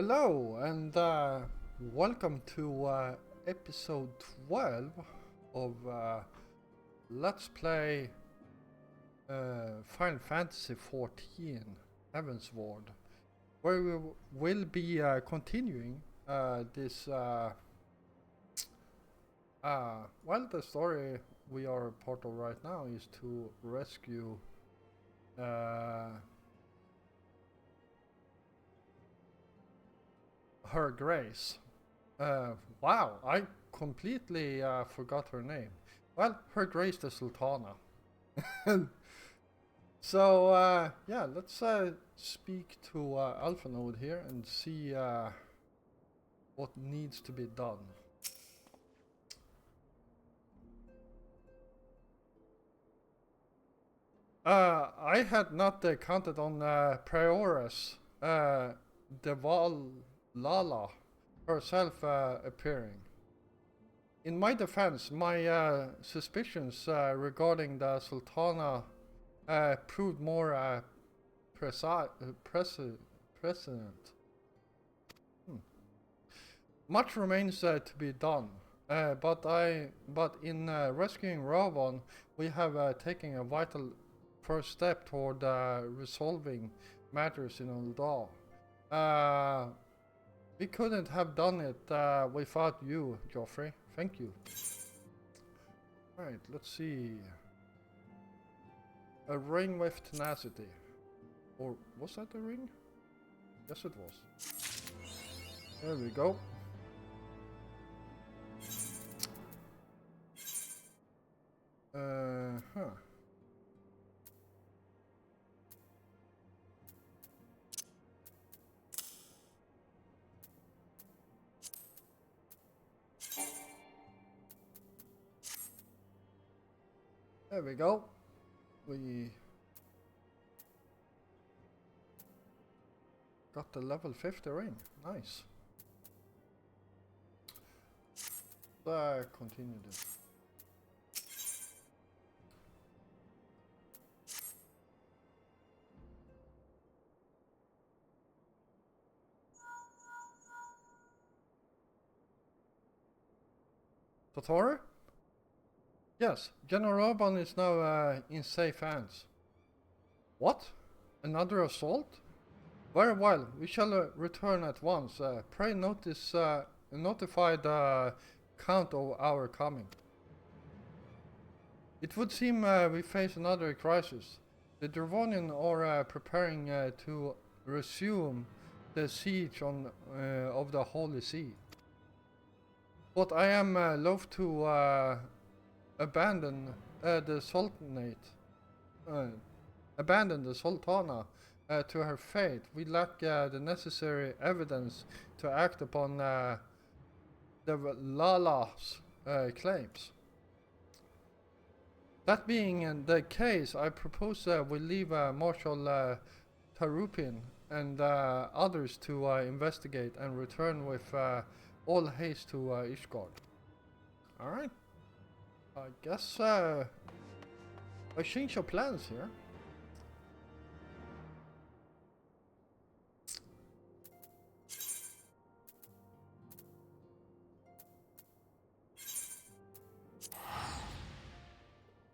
Hello and welcome to episode 12 of Let's Play Final Fantasy XIV Heaven's Ward, where we will be continuing this well, the story we are part of right now is to rescue Her Grace. Wow, I completely forgot her name. Well, Her Grace the Sultana. So, yeah, let's speak to Alpha Node here and see what needs to be done. I had not counted on Prioress, Devalala herself appearing. In my defense, my suspicions regarding the Sultana proved more precedent. Much remains to be done, but in rescuing Ravan, we have taken a vital first step toward resolving matters in Ul'dah. We couldn't have done it without you, Geoffrey. Thank you. Alright, let's see. A ring with tenacity. Or was that a ring? Yes, it was. There we go. Huh. There we go. We got the level 50 ring. Nice. Continue this. Totoro? Yes, General Urban is now in safe hands. What? Another assault? Very well, we shall return at once. Pray notify the Count of our coming. It would seem we face another crisis. The Dravonian are preparing to resume the siege of the Holy See. But I am loath to abandon the Sultanate, abandon the Sultana to her fate. We lack the necessary evidence to act upon the Lala's claims. That being the case, I propose we leave Marshal Tarupin and others to investigate and return with all haste to Ishgard. Alright. I guess I change your plans here.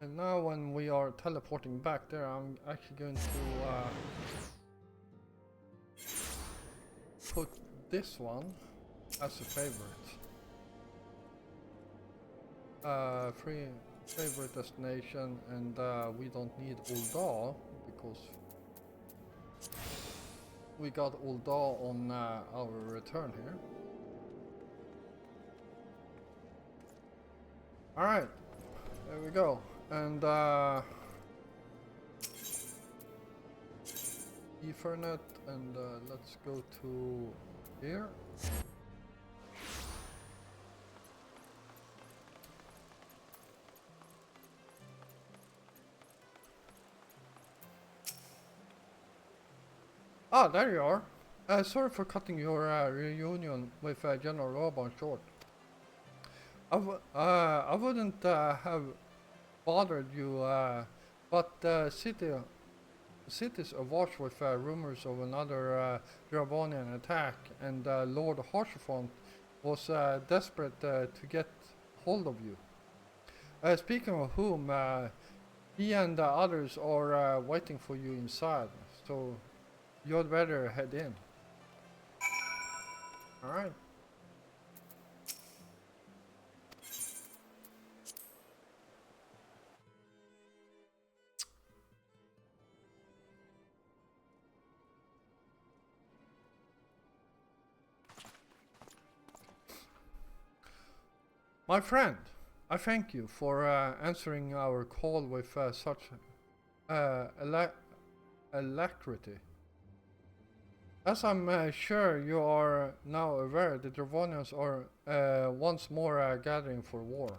And now when we are teleporting back there, I'm actually going to put this one as a favorite. Free favorite destination, and we don't need Ul'dah because we got Ul'dah on our return here. Alright, there we go. And Ethernet, and let's go to here. Ah, there you are. Sorry for cutting your reunion with General Roban short. I wouldn't have bothered you, but the city cities awash with rumors of another Dravonian attack, and Lord Harsefont was desperate to get hold of you. Speaking of whom, he and the others are waiting for you inside, so you'd better head in. Alright. My friend, I thank you for answering our call with such alacrity. As I'm sure you are now aware, the Dravonians are once more gathering for war.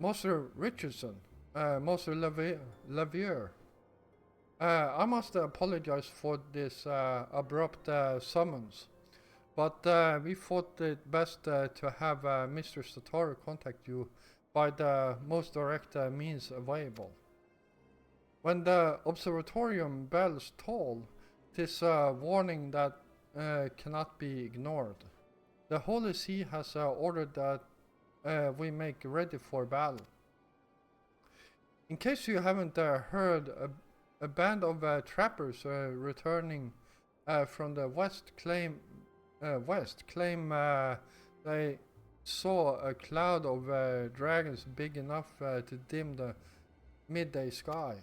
Master Richardson, Master Lavier, I must apologize for this abrupt summons. But we thought it best to have Mr. Satoru contact you by the most direct means available. When the observatorium bells toll, 'tis a warning that cannot be ignored. The Holy See has ordered that we make ready for battle. In case you haven't heard, a band of trappers returning from the west claim they saw a cloud of dragons big enough to dim the midday sky.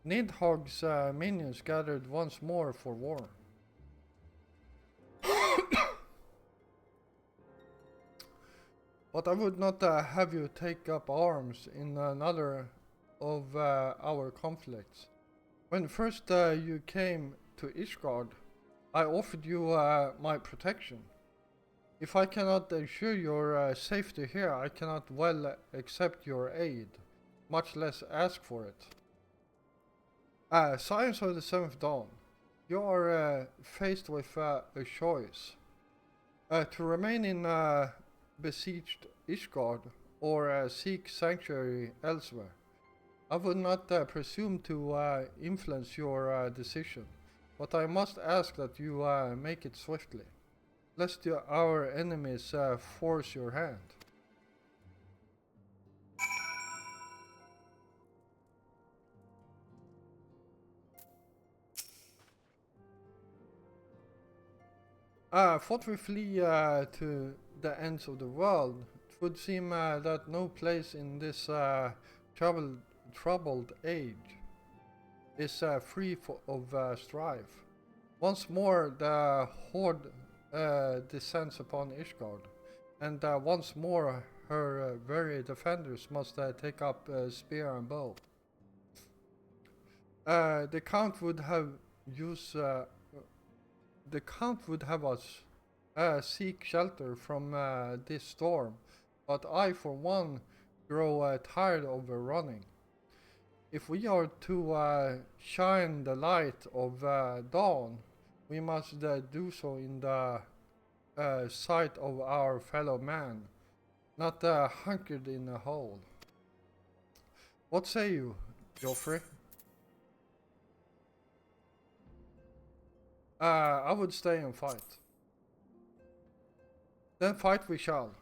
Nidhogg's minions gathered once more for war. But I would not have you take up arms in another of our conflicts. When first you came to Ishgard, I offered you my protection. If I cannot ensure your safety here, I cannot well accept your aid, much less ask for it. Science of the Seventh Dawn, you are faced with a choice. To remain in besieged Ishgard or seek sanctuary elsewhere. I would not presume to influence your decision. But I must ask that you make it swiftly, lest our enemies force your hand. Thought we flee to the ends of the world. It would seem that no place in this troubled age is free of strife. Once more the horde descends upon Ishgard, and once more her very defenders must take up spear and bow. The Count would have us seek shelter from this storm, but I for one grow tired of running. If we are to shine the light of dawn, we must do so in the sight of our fellow man, not hunkered in a hole. What say you, Geoffrey? I would stay and fight. Then fight we shall.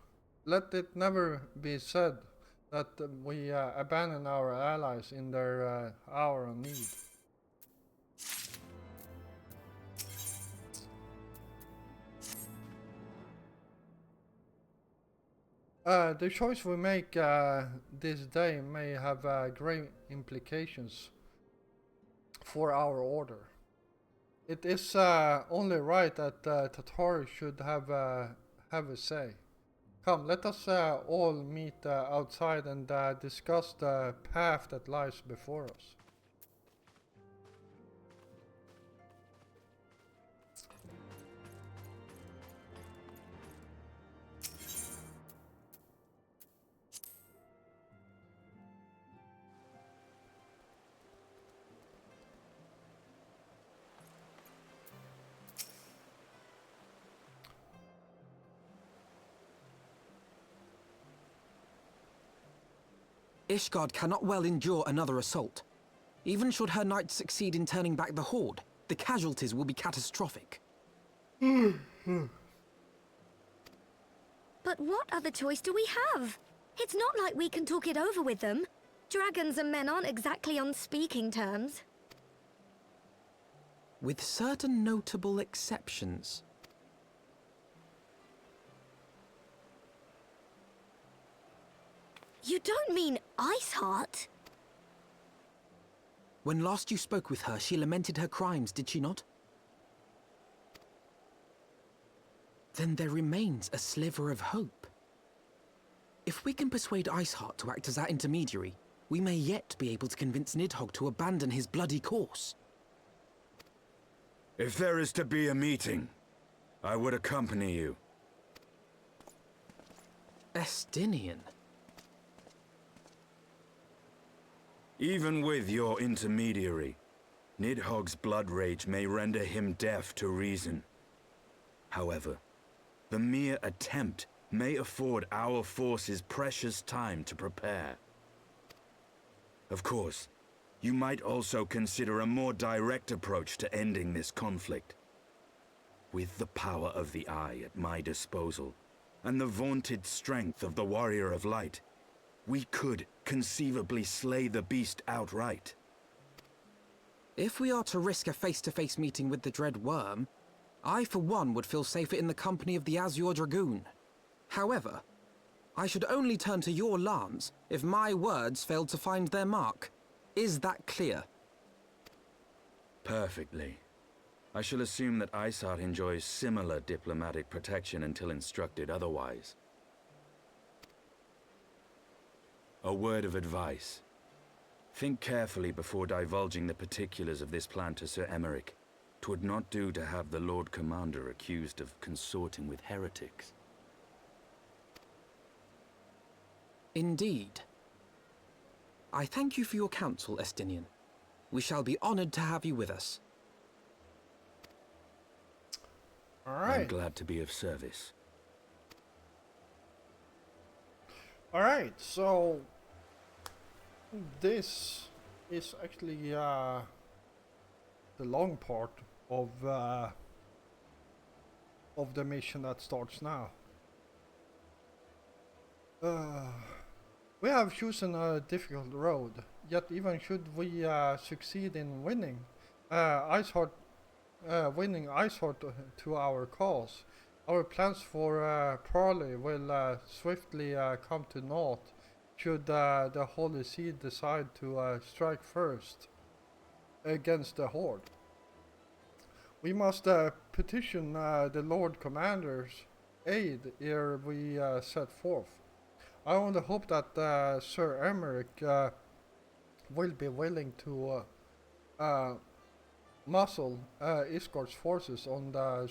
Let it never be said that we abandon our allies in their hour of need. The choice we make this day may have great implications for our order. It is only right that Tatori should have a say. Come, let us all meet outside and discuss the path that lies before us. Ishgard cannot well endure another assault. Even should her knights succeed in turning back the Horde, the casualties will be catastrophic. But what other choice do we have? It's not like we can talk it over with them. Dragons and men aren't exactly on speaking terms. With certain notable exceptions. You don't mean Iceheart? When last you spoke with her, she lamented her crimes, did she not? Then there remains a sliver of hope. If we can persuade Iceheart to act as our intermediary, we may yet be able to convince Nidhogg to abandon his bloody course. If there is to be a meeting, I would accompany you. Estinian. Even with your intermediary, Nidhogg's blood rage may render him deaf to reason. However, the mere attempt may afford our forces precious time to prepare. Of course, you might also consider a more direct approach to ending this conflict. With the power of the Eye at my disposal, and the vaunted strength of the Warrior of Light, we could conceivably slay the beast outright. If we are to risk a face-to-face meeting with the Dread Worm, I for one would feel safer in the company of the Azure Dragoon. However, I should only turn to your lance if my words failed to find their mark. Is that clear? Perfectly. I shall assume that Iceheart enjoys similar diplomatic protection until instructed otherwise. A word of advice. Think carefully before divulging the particulars of this plan to Sir Emeric. 'Twould not do to have the Lord Commander accused of consorting with heretics. Indeed. I thank you for your counsel, Estinian. We shall be honored to have you with us. All right. I'm glad to be of service. All right. So this is actually the long part of the mission that starts now. We have chosen a difficult road, yet even should we succeed in winning Iceheart to our cause, our plans for Parley will swiftly come to naught should the Holy See decide to strike first against the Horde. We must petition the Lord Commander's aid ere we set forth. I only hope that Sir Emeric will be willing to muscle Isgard's forces on the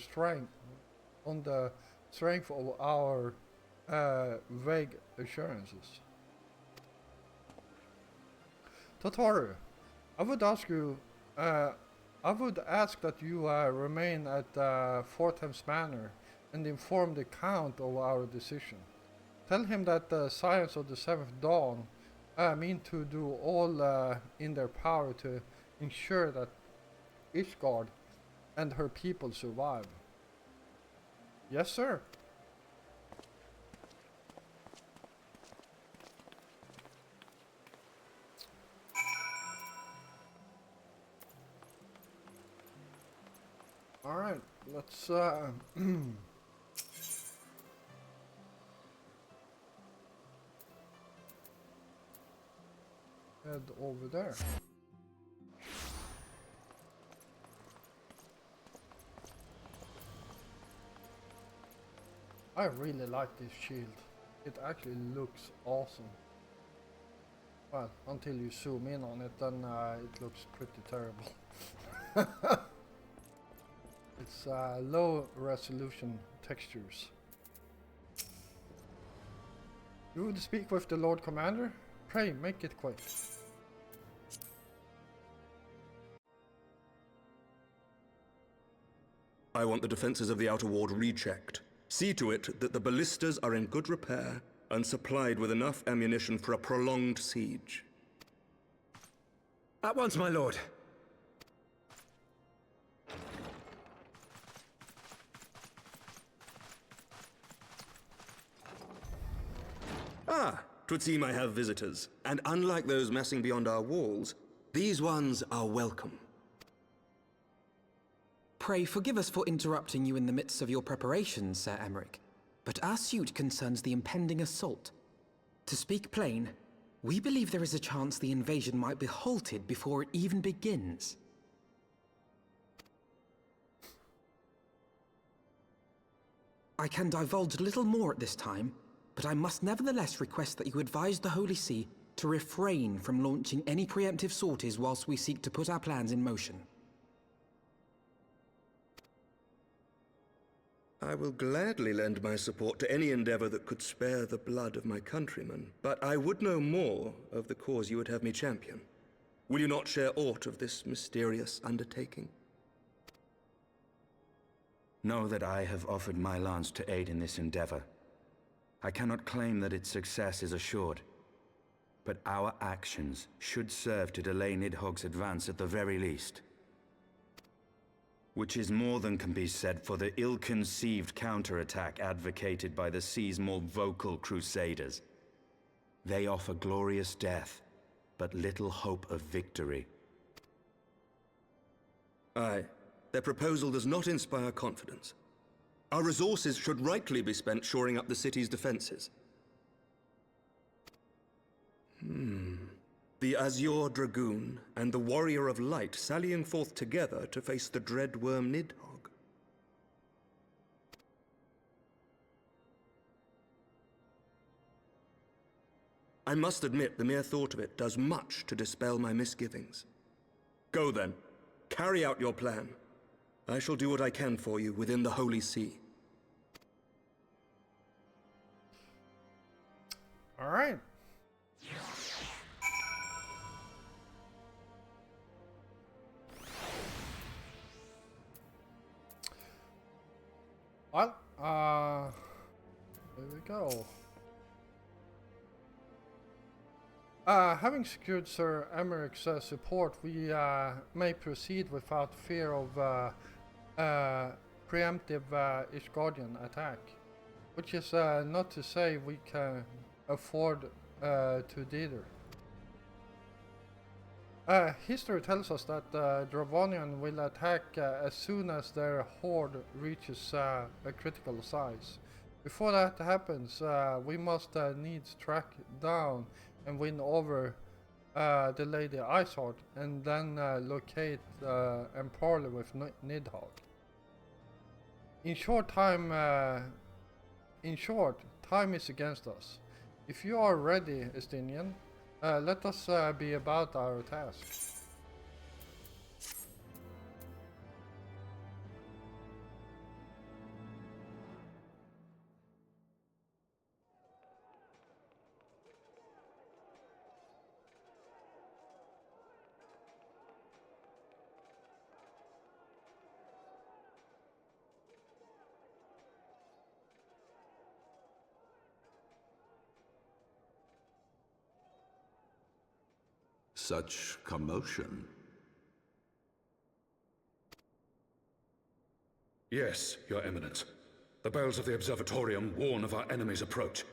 strength of our vague assurances. Totaru, I would ask that you remain at Fortham's Manor and inform the Count of our decision. Tell him that the Scions of the Seventh Dawn mean to do all in their power to ensure that Ishgard and her people survive. Yes, sir. All right, let's head over there. I really like this shield. It actually looks awesome. Well, until you zoom in on it, then it looks pretty terrible. It's low resolution textures. You would speak with the Lord Commander? Pray, make it quick. I want the defenses of the Outer Ward rechecked. See to it that the ballistas are in good repair and supplied with enough ammunition for a prolonged siege. At once, my lord. Ah, 'twould seem I have visitors. And unlike those massing beyond our walls, these ones are welcome. Pray forgive us for interrupting you in the midst of your preparations, Sir Emmerich, but our suit concerns the impending assault. To speak plain, we believe there is a chance the invasion might be halted before it even begins. I can divulge little more at this time, but I must nevertheless request that you advise the Holy See to refrain from launching any preemptive sorties whilst we seek to put our plans in motion. I will gladly lend my support to any endeavor that could spare the blood of my countrymen, but I would know more of the cause you would have me champion. Will you not share aught of this mysterious undertaking? Know that I have offered my lance to aid in this endeavor. I cannot claim that its success is assured, but our actions should serve to delay Nidhogg's advance at the very least. Which is more than can be said for the ill-conceived counterattack advocated by the sea's more vocal crusaders. They offer glorious death, but little hope of victory. Aye, their proposal does not inspire confidence. Our resources should rightly be spent shoring up the city's defenses. The Azure Dragoon and the Warrior of Light sallying forth together to face the dread worm Nidhogg. I must admit the mere thought of it does much to dispel my misgivings. Go then, carry out your plan. I shall do what I can for you within the Holy See. All right. Well, there we go. Having secured Sir Emmerich's support, we may proceed without fear of preemptive Ishgardian attack, which is not to say we can afford to either. History tells us that Dravonian will attack as soon as their horde reaches a critical size. Before that happens, we must needs track down and win over the Lady Iceheart, and then locate and parley with Nidhogg. In short, time is against us. If you are ready, Estinian, let us be about our task. Such commotion. Yes, Your Eminence. The bells of the Observatorium warn of our enemy's approach.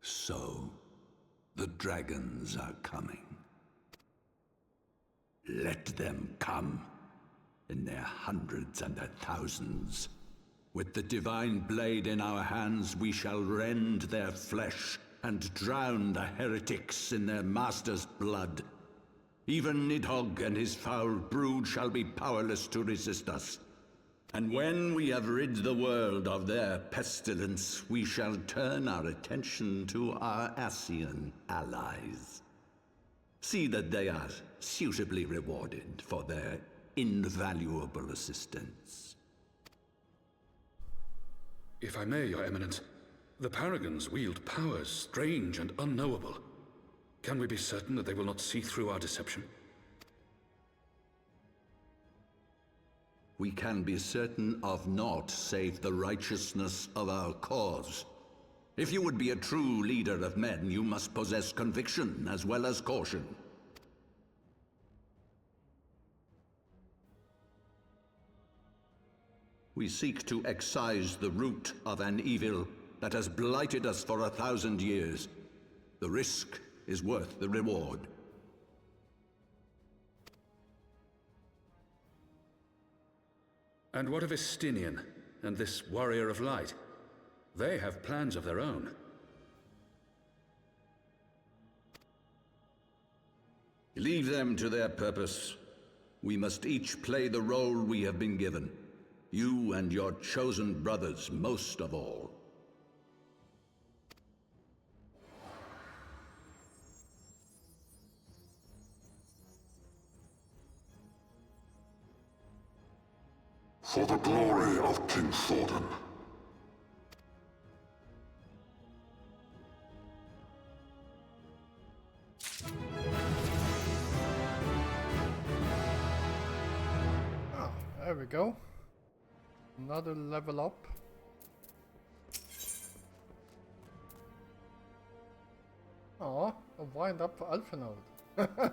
So, the dragons are coming. Let them come, in their hundreds and their thousands. With the divine blade in our hands, we shall rend their flesh and drown the heretics in their master's blood. Even Nidhogg and his foul brood shall be powerless to resist us. And when we have rid the world of their pestilence, we shall turn our attention to our Ascian allies. See that they are suitably rewarded for their invaluable assistance. If I may, Your Eminence, the Paragons wield powers strange and unknowable. Can we be certain that they will not see through our deception? We can be certain of naught save the righteousness of our cause. If you would be a true leader of men, you must possess conviction as well as caution. We seek to excise the root of an evil that has blighted us for 1,000 years. The risk is worth the reward. And what of Estinian and this Warrior of Light? They have plans of their own. Leave them to their purpose. We must each play the role we have been given. You and your chosen brothers most of all. For the glory of King Thordan. Oh, there we go. Another level up. Oh, a wind up alpha node.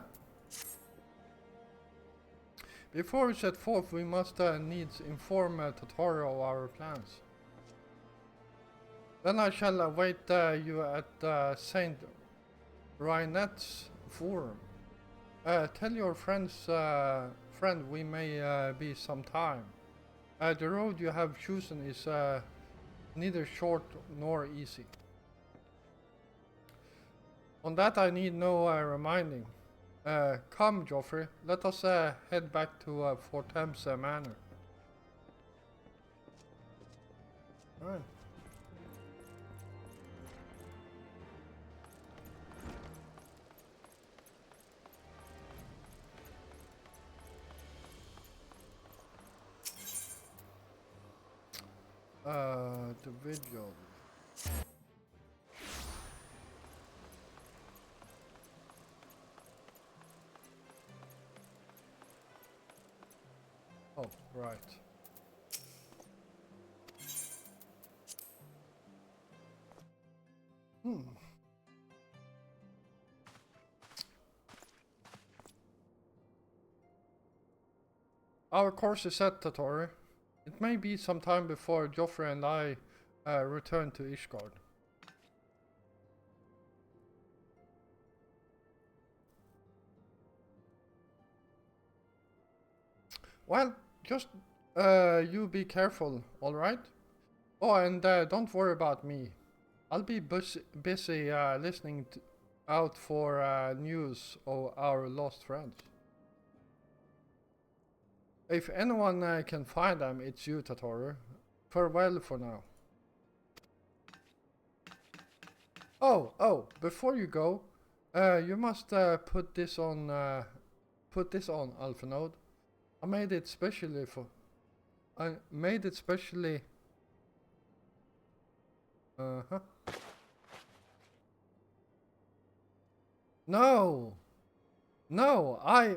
Before we set forth, we must needs inform Totoro of our plans. Then I shall await you at Saint Reinette's forum. Tell your friend we may be some time. The road you have chosen is neither short nor easy. On that I need no reminding. Come, Joffrey, let us head back to Fort Thames Manor. Alright. The video. Oh, right. Our course is set, Tatori. It may be some time before Joffrey and I return to Ishgard. Well, just you be careful, alright? Oh, and don't worry about me. I'll be busy listening out for news of our lost friends. If anyone can find them, it's you, Totoro. Farewell for now. Oh, before you go, you must put this on Alpha Node. I made it specially for... Uh-huh. No! No, I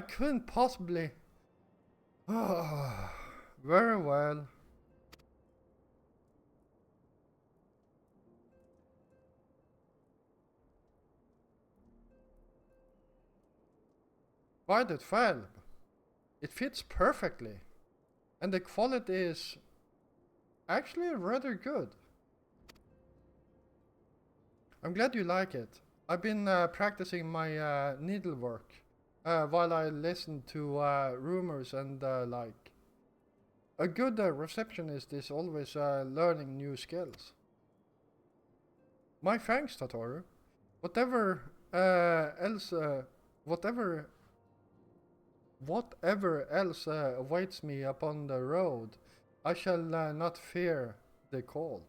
couldn't possibly... Very well. Why that fell? It fits perfectly. And the quality is actually rather good. I'm glad you like it. I've been practicing my needlework while I listen to rumors and like. A good receptionist is always learning new skills. My thanks, Totoro. Whatever else awaits me upon the road, I shall not fear the cold.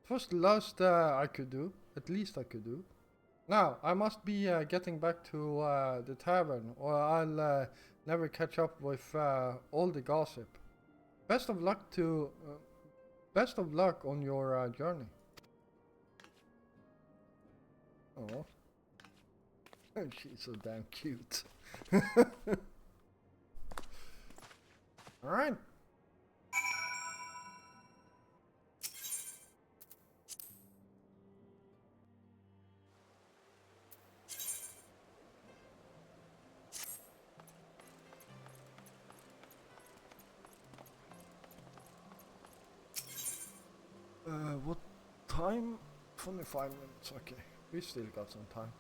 It was the last I could do, at least I could do. Now, I must be getting back to the tavern, or I'll never catch up with all the gossip. Best of luck on your journey. Oh. She's so damn cute. Alright. time? 25 minutes, okay. We still got some time.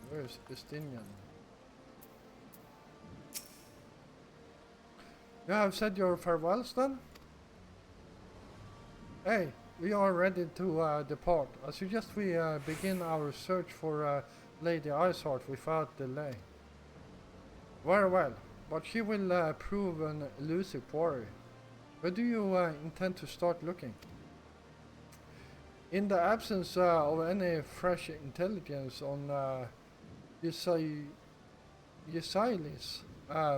Where's Estinian? You have said your farewells then? Hey, we are ready to depart. I suggest we begin our search for Lady Isart without delay. Very well, but she will prove an elusive quarry. Where do you intend to start looking? In the absence of any fresh intelligence on Yesai's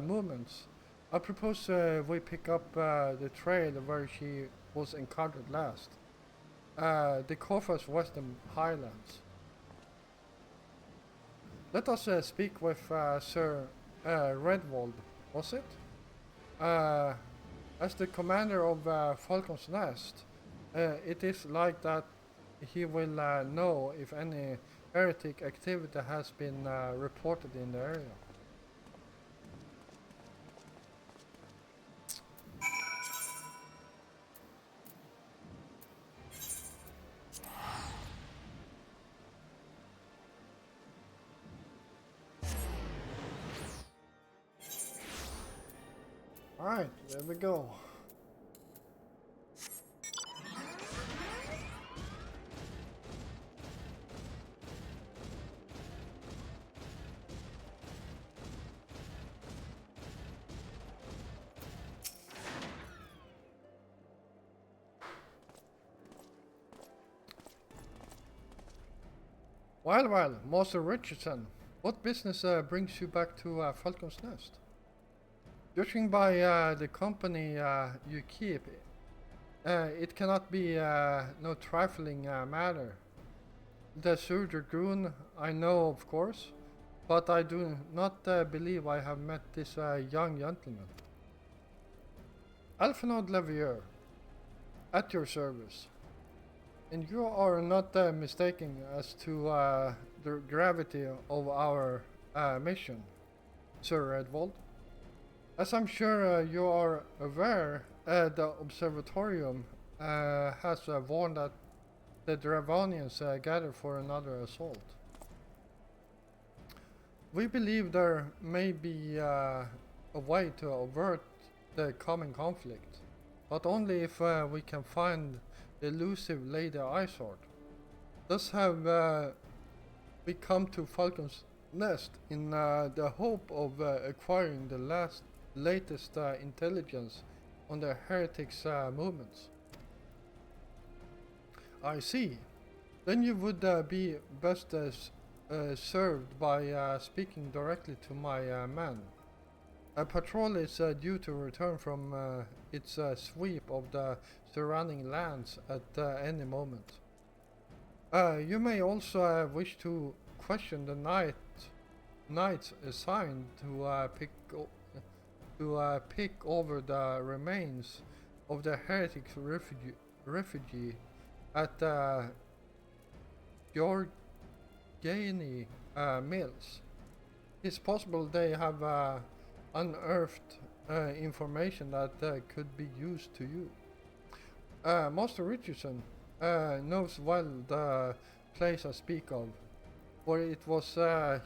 movements, I propose we pick up the trail where she was encountered last. The Corfus Western Highlands. Let us speak with Sir Redwald, was it? As the commander of Falcon's Nest, it is like that he will know if any heretic activity has been reported in the area. Alright, there we go. Well, Master Richardson, what business brings you back to Falcon's Nest? Judging by the company you keep, it cannot be no trifling matter. The Sur Dragoon I know, of course, but I do not believe I have met this young gentleman. Alphinaud Levier, at your service. And you are not mistaken as to the gravity of our mission, Sir Redwald. As I'm sure you are aware, the Observatorium has warned that the Dravonians gather for another assault. We believe there may be a way to avert the coming conflict, but only if we can find the elusive Lady Isart. Thus have we come to Falcon's Nest in the hope of acquiring the latest intelligence on the heretics' movements. I see. Then you would be best served by speaking directly to my man. A patrol is due to return from its sweep of the surrounding lands at any moment. You may also wish to question the knights assigned to pick over the remains of the heretic refugee at Georgiani Mills. It's possible they have unearthed information that could be used to you. Master Richardson knows well the place I speak of, for it was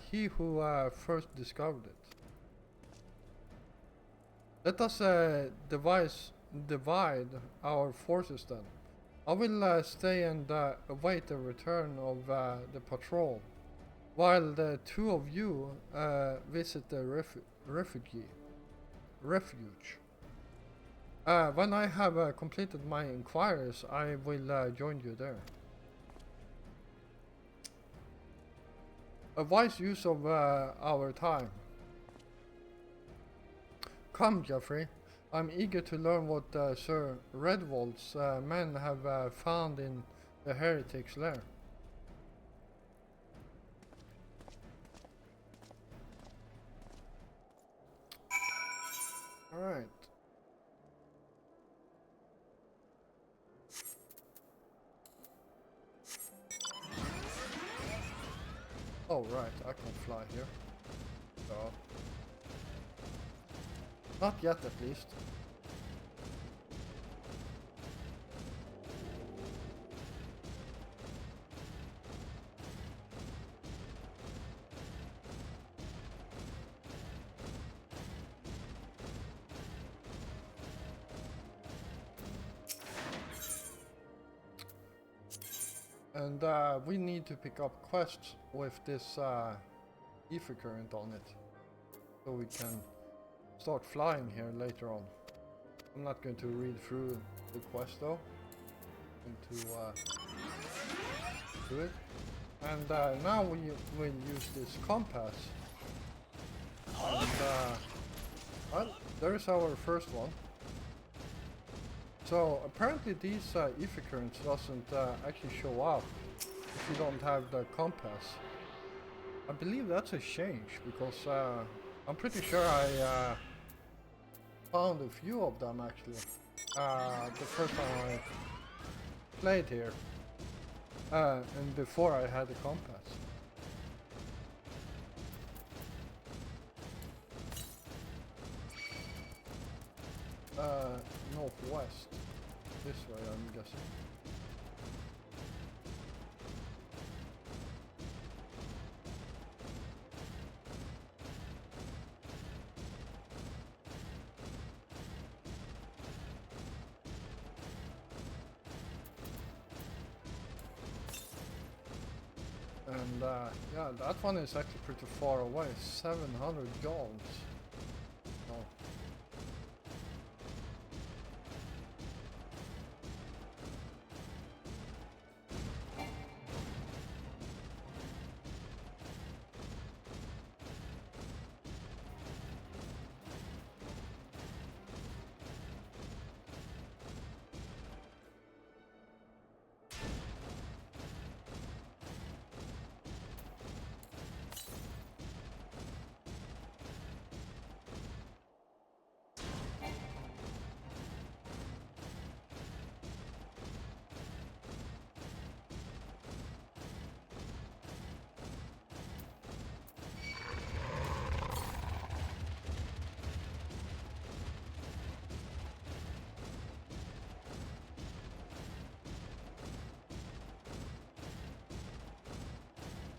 he who first discovered it. Let us divide our forces then. I will stay and await the return of the patrol, while the two of you visit the refuge. When I have completed my inquiries, I will join you there. A wise use of our time. Come, Geoffrey. I'm eager to learn what Sir Redwald's men have found in the heretic's lair. Alright. Oh right, I can fly here. So not yet, at least. And we need to pick up quests with this ether current on it, so we can start flying here later on. I'm not going to read through the quest though. I'm going to do it. And now we will use this compass. And well, there's our first one. So apparently these ether currents doesn't actually show up if you don't have the compass. I believe that's a change, because I'm pretty sure I found a few of them actually the first time I played here, and before I had the compass. Northwest. This way, I'm guessing. And yeah, that one is actually pretty far away, 700 yards. Oh.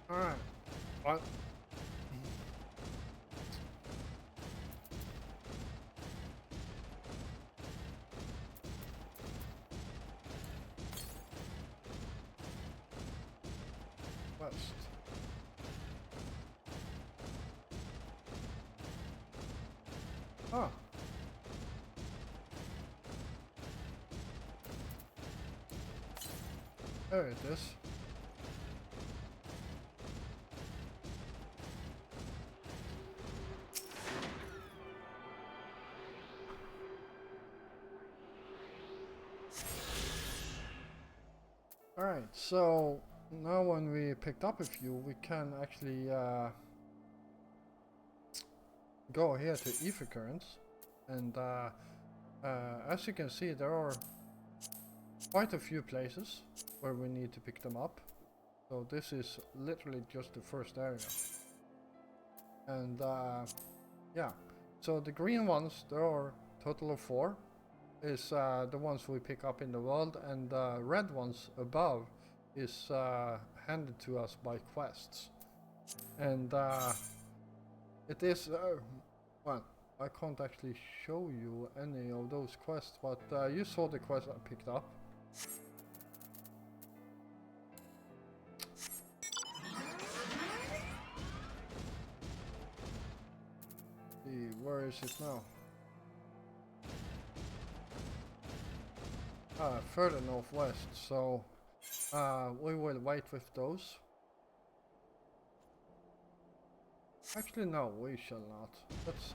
Alright. What? West. Ah. There it is. Alright, so now when we picked up a few, we can actually go here to ether currents, and as you can see, there are quite a few places where we need to pick them up. So this is literally just the first area. And yeah, so the green ones, there are a total of 4, is the ones we pick up in the world, and the red ones above is handed to us by quests. And it is, well, I can't actually show you any of those quests, but you saw the quest I picked up. See, where is it now? Further northwest, so we will wait with those. Actually, no, we shall not. Let's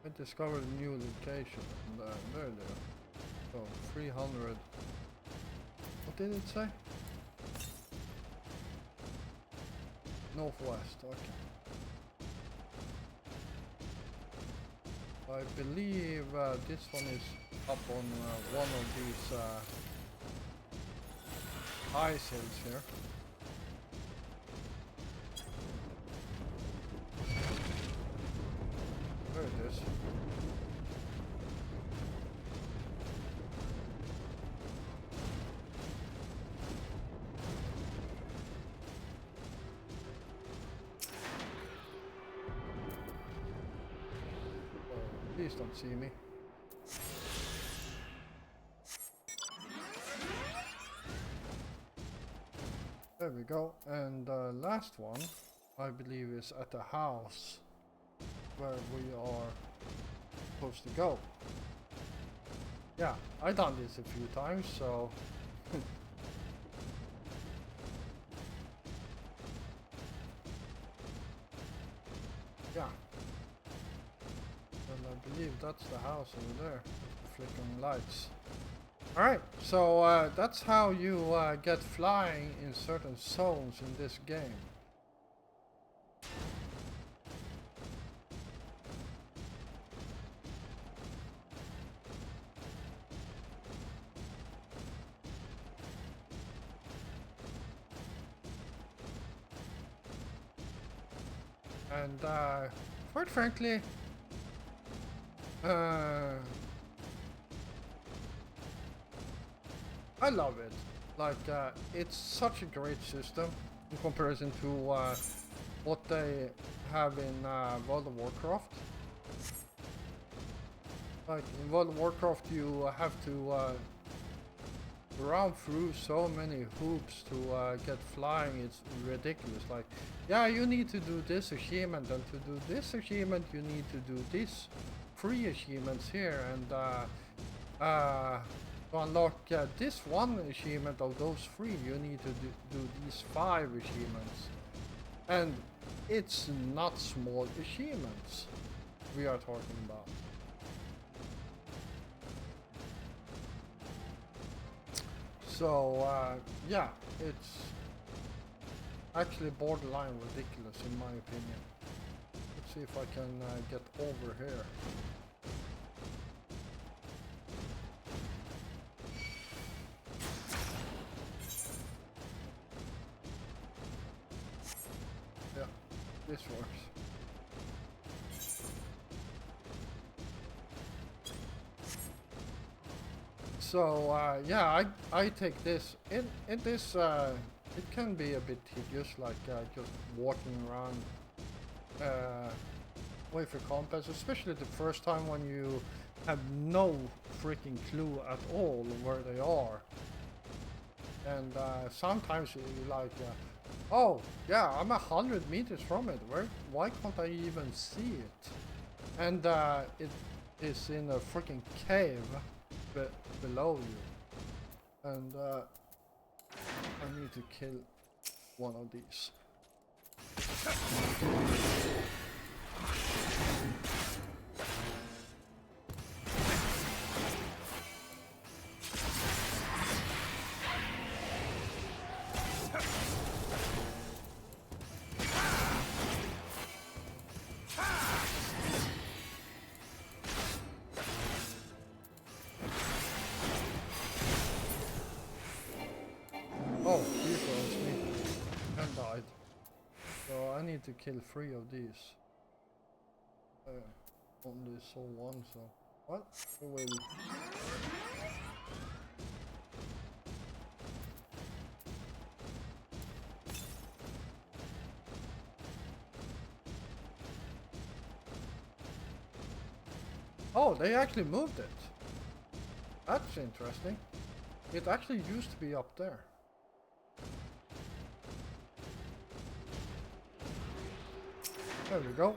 I discovered a new location. And, there they are. So 300. What did it say? Northwest. Okay. I believe this one is up on one of these ice hills here. There it is. Please don't see me. There we go. And the last one, I believe, is at the house where we are supposed to go. Yeah, I've done this a few times, so... yeah. And I believe that's the house over there, with the flickering lights. Alright, so that's how you get flying in certain zones in this game. And quite frankly, I love it. Like, it's such a great system in comparison to what they have in World of Warcraft. Like, in World of Warcraft you have to run through so many hoops to get flying, it's ridiculous. Like, yeah, you need to do this achievement, and to do this achievement you need to do these 3 achievements here, and to unlock this one achievement of those 3 you need to do these 5 achievements. And it's not small achievements we are talking about. So yeah, it's actually borderline ridiculous in my opinion. Let's see if I can get over here. Yeah, this works. So yeah, I take this. In this, it can be a bit tedious, like just walking around with a compass, especially the first time when you have no freaking clue at all where they are. And sometimes you're like, oh yeah, I'm 100 meters from it. Why can't I even see it? And it is in a freaking cave below you, and I need to kill one of these. Oh, he froze me and died. So I need to kill 3 of these. Only saw 1, so what? I will. Oh, they actually moved it. That's interesting. It actually used to be up there. There we go.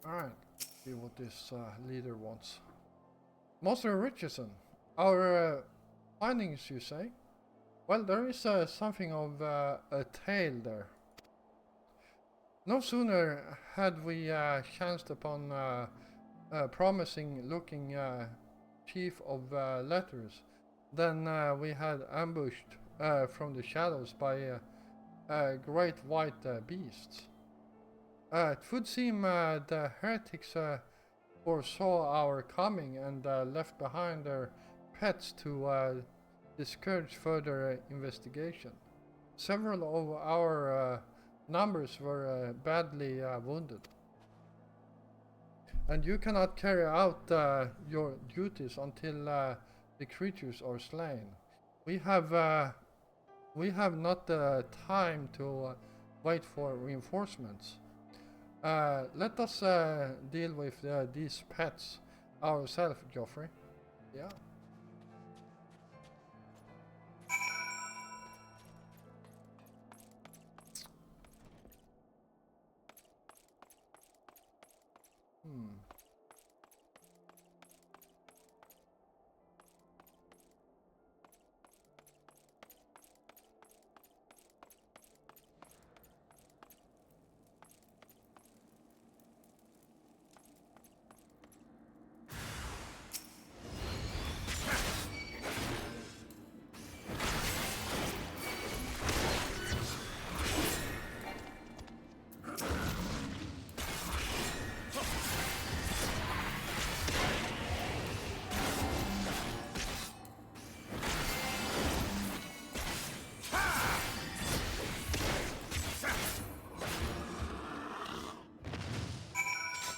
Alright, let's see what this leader wants. Master Richardson, our findings, you say? Well, there is something of a tale there. No sooner had we chanced upon promising looking chief of letters than we had ambushed from the shadows by great white beasts. It would seem the heretics foresaw our coming and left behind their pets to discourage further investigation. Several of our numbers were badly wounded. And you cannot carry out your duties until the creatures are slain. We have not the time to wait for reinforcements. Let us deal with these pets ourselves, Geoffrey. Yeah.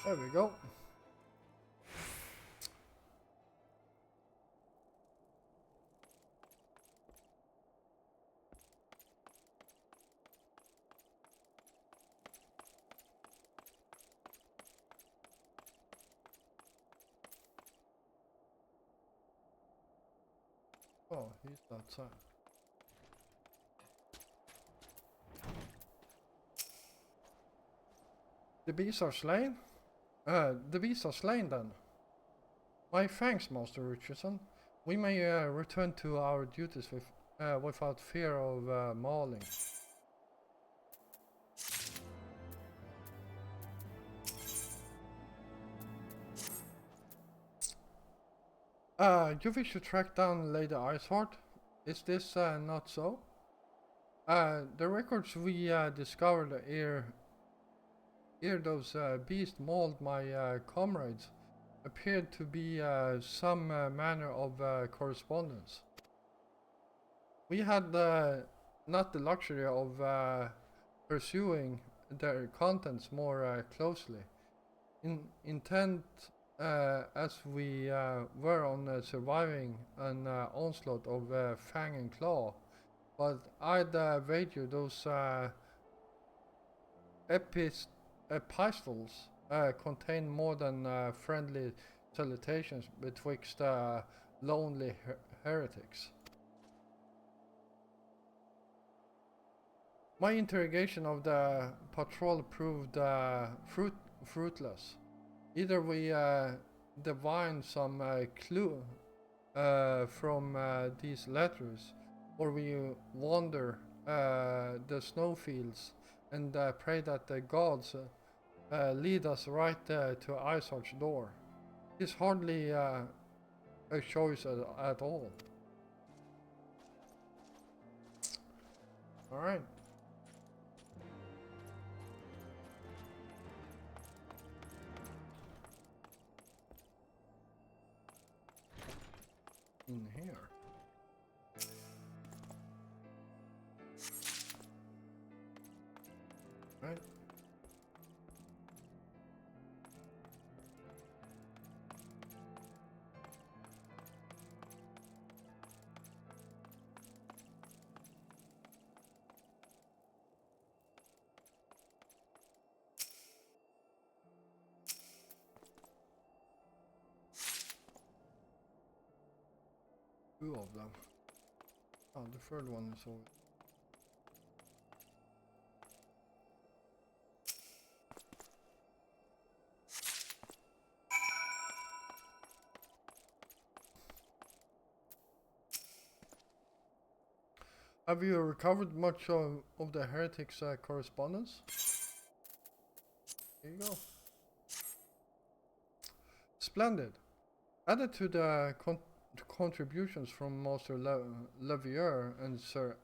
There we go. Oh, he's outside. The beasts are slain? The beasts are slain then. My thanks, Master Richardson. We may return to our duties without fear of mauling. You wish to track down Lady Iceheart? Is this not so? The records we discovered ere those beasts mauled my comrades appeared to be some manner of correspondence. We had not the luxury of pursuing their contents more closely. Intent as we were on surviving an onslaught of fang and claw, but I'd wager those epistles contain more than friendly salutations betwixt lonely heretics. My interrogation of the patrol proved fruitless. Either we divine some clue from these letters, or we wander the snowfields and pray that the gods lead us right to Iceheart's door. It's hardly a choice at all. Alright. In here. Right. Two of them. Oh, the third one is over. Have you recovered much of the heretics' correspondence? There you go. Splendid. Added to the contributions from Master Levier and Sir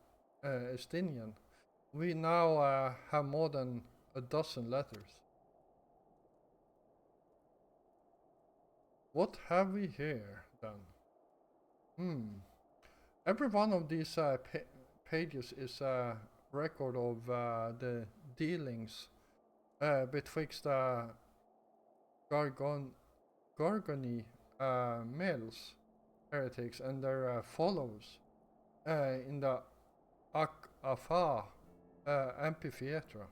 Estinian, we now have more than a dozen letters. What have we here, then? Every one of these pages is a record of the dealings betwixt Gorgoni males, heretics, and their followers in the Ak-Afa amphitheater.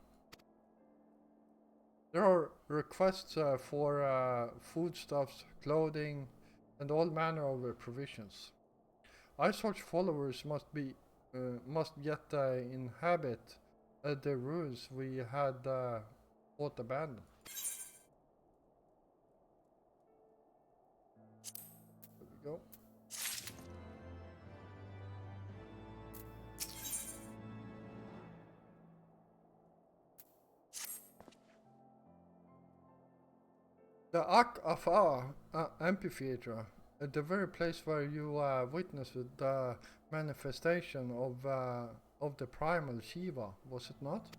There are requests for foodstuffs, clothing, and all manner of provisions. Such followers must yet inhabit the ruins we had fought abandoned. There we go. The Ak-Afa amphitheater, the very place where you witnessed the manifestation of the primal Shiva, was it not?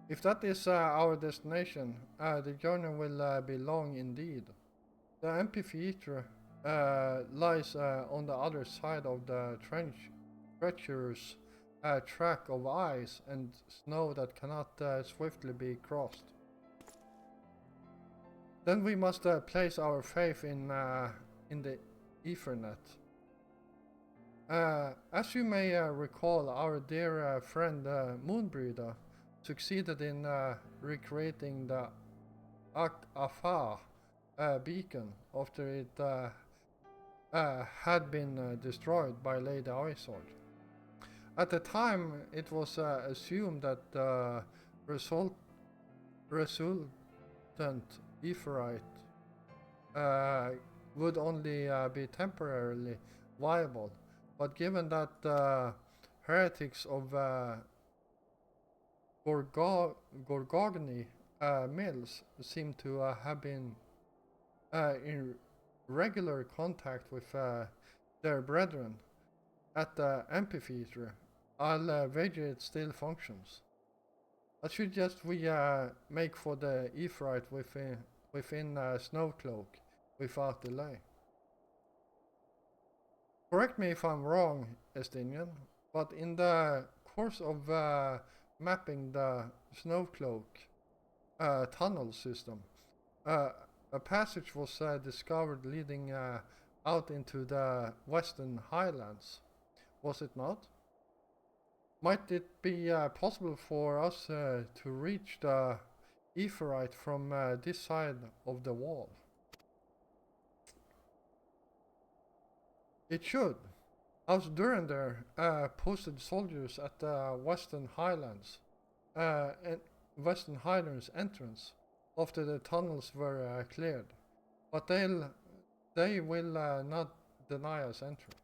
If that is our destination, the journey will be long indeed. The amphitheater lies on the other side of the treacherous track of ice and snow that cannot swiftly be crossed. Then we must place our faith in the Ethernet. As you may recall, our dear friend Moonbreeder succeeded in recreating the Ak-Afa beacon after it had been destroyed by Lady Isord. At the time, it was assumed that the resultant Etherite would only be temporarily viable, but given that heretics of Gorgoni mills seem to have been in regular contact with their brethren at the amphitheater, I'll wager it still functions. I suggest we make for the Etherite within Snowcloak without delay. Correct me if I'm wrong, Estinian, but in the course of mapping the Snowcloak tunnel system, a passage was discovered leading out into the Western Highlands, was it not? Might it be possible for us to reach the Etherite from this side of the wall? It should. House Durender posted soldiers at the Western Highlands and Western Highlands entrance after the tunnels were cleared, but they will not deny us entry.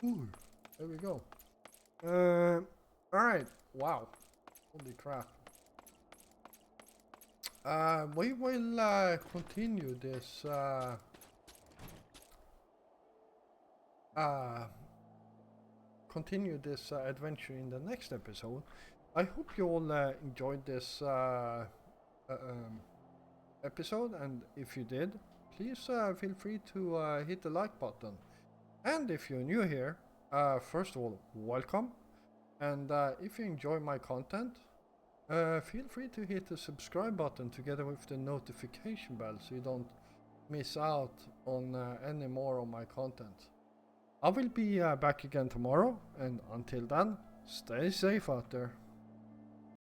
Ooh, there we go. Alright, wow. Holy crap. We will continue this adventure in the next episode. I hope you all enjoyed this episode, and if you did, please feel free to hit the like button. And if you're new here, first of all, welcome. And if you enjoy my content, feel free to hit the subscribe button together with the notification bell so you don't miss out on any more of my content. I will be back again tomorrow, and until then, stay safe out there.